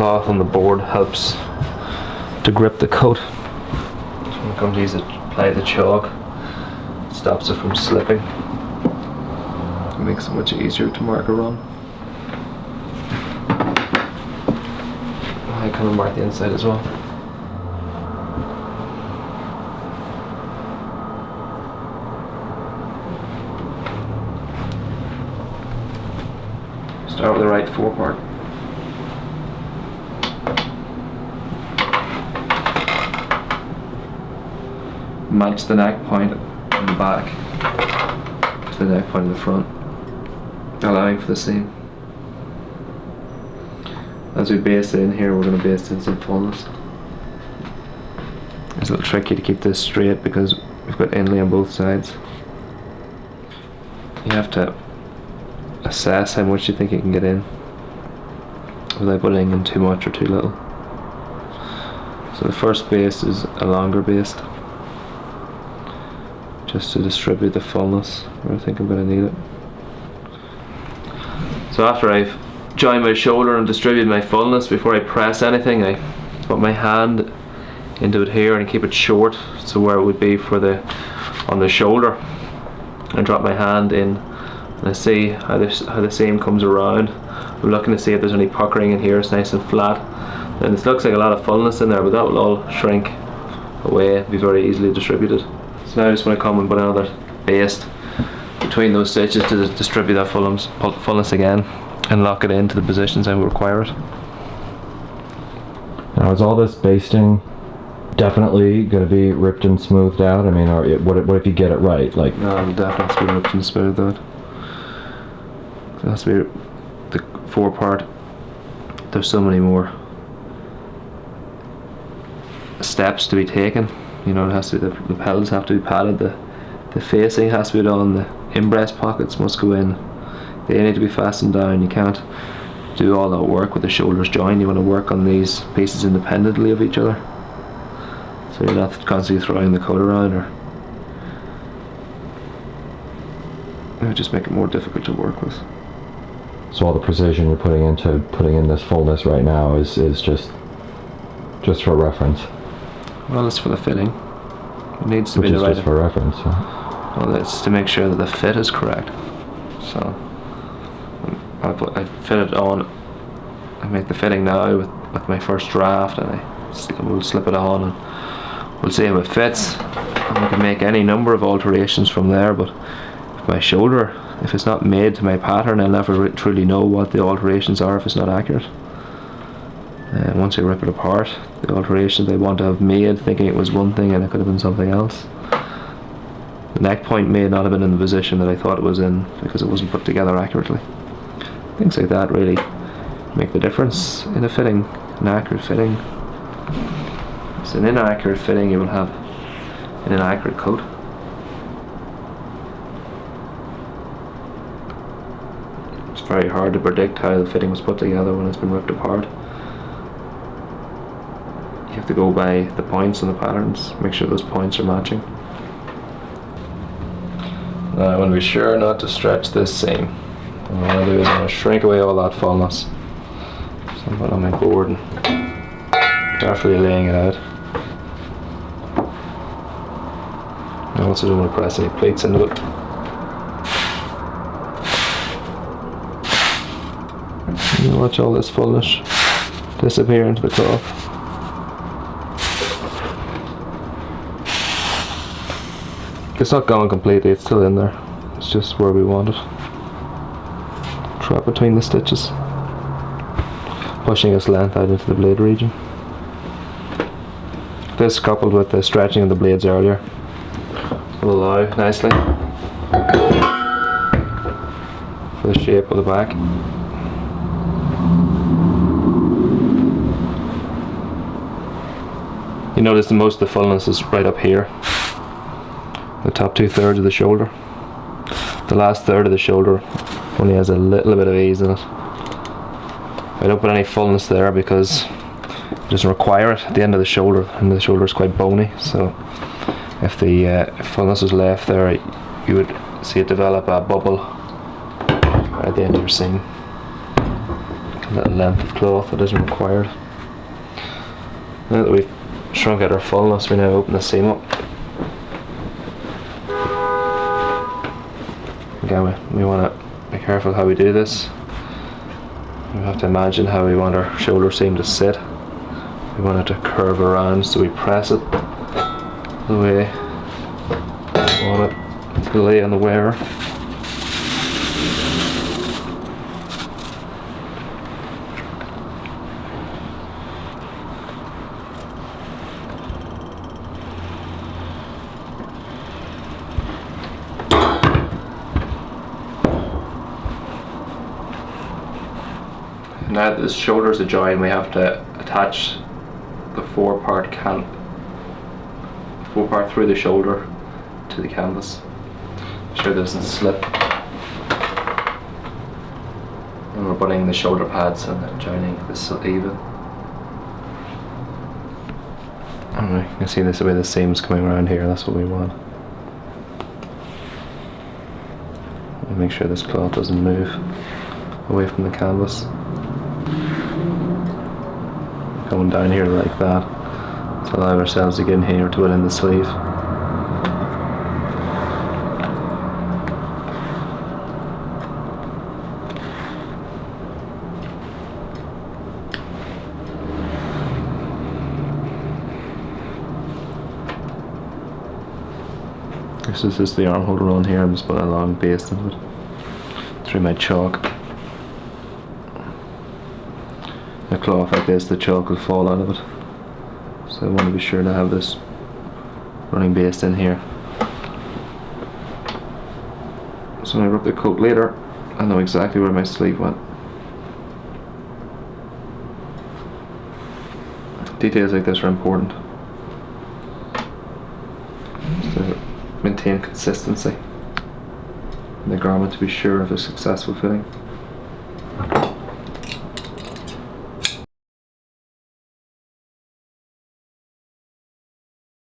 cloth on the board helps to grip the coat. So when it comes to apply the chalk, it stops it from slipping. It makes it much easier to mark a run. I kind of mark the inside as well. Start with the right forepart. Match the neck point in the back to the neck point in the front, allowing for the seam. As we baste it in here, we're going to baste in some fullness. It's a little tricky to keep this straight because we've got inlay on both sides. You have to assess how much you think you can get in without putting in too much or too little. So the first baste is a longer baste, just to distribute the fullness where I think I'm going to need it. So after I've joined my shoulder and distributed my fullness, before I press anything, I put my hand into it here and keep it short, so where it would be on the shoulder, and drop my hand in, and I see how the seam comes around. I'm looking to see if there's any puckering in here. It's nice and flat, and it looks like a lot of fullness in there, but that will all shrink away and be very easily distributed. So now I just want to come and put another baste between those stitches to distribute that fullness again and lock it into the positions I require it. Now, is all this basting definitely going to be ripped and smoothed out? I mean, or what if you get it right? Like, no, it'll definitely be ripped and smoothed out. It has to be the forepart. There's so many more steps to be taken. You know, it has to be, the pedals have to be padded, the facing has to be done, the in-breast pockets must go in, they need to be fastened down. You can't do all that work with the shoulders joined. You want to work on these pieces independently of each other, so you're not constantly throwing the coat around, or it would just make it more difficult to work with. So all the precision you're putting into putting in this fullness right now is just for reference. Well, it's for the fitting. It needs to be the right. Just for reference. Well, it's to make sure that the fit is correct. So I fit it on. I make the fitting now with my first draft, and we'll slip it on, and we'll see how it fits. And we can make any number of alterations from there. But my shoulder, if it's not made to my pattern, I'll never truly know what the alterations are if it's not accurate. And once I rip it apart, the alterations I want to have made, thinking it was one thing and it could have been something else. The neck point may not have been in the position that I thought it was in because it wasn't put together accurately. Things like that really make the difference in a fitting, an accurate fitting. So an inaccurate fitting you will have an inaccurate coat. It's very hard to predict how the fitting was put together when it's been ripped apart. You have to go by the points and the patterns, make sure those points are matching. Now I want to be sure not to stretch this seam. What I'm going to do is I'm going to shrink away all that fullness. So I'm putting on my board and carefully laying it out. I also don't want to press any plates into it. You watch all this fullness disappear into the cloth. It's not gone completely, it's still in there. It's just where we want it. Trap between the stitches, pushing its length out into the blade region. This, coupled with the stretching of the blades earlier, will allow nicely for the shape of the back. You notice that most of the fullness is right up here, the top 2/3 of the shoulder. The last third of the shoulder only has a little bit of ease in it. I don't put any fullness there because it doesn't require it at the end of the shoulder, and the shoulder is quite bony, so if the fullness was left there, you would see it develop a bubble at the end of your seam. little length of cloth that isn't required. Now that we've shrunk out our fullness, we now open the seam up. Again, we want to be careful how we do this. We have to imagine how we want our shoulder seam to sit. We want it to curve around, so we press it the way we want it to lay on the wearer. Now that the shoulders are joined, we have to attach the four-part through the shoulder to the canvas. Make sure it doesn't slip. And we're butting the shoulder pads and joining this even. And you can see this way the seam's coming around here, that's what we want. And make sure this cloth doesn't move away from the canvas. Going down here like that to allow ourselves to get in here to put in the sleeve. This is just the armhole around here. I'm just putting a long base into it through my chalk. A cloth like this, the chalk will fall out of it, so I want to be sure to have this running baste in here, so when I rub the coat later I know exactly where my sleeve went. Details like this are important to maintain consistency in the garment to be sure of a successful fitting.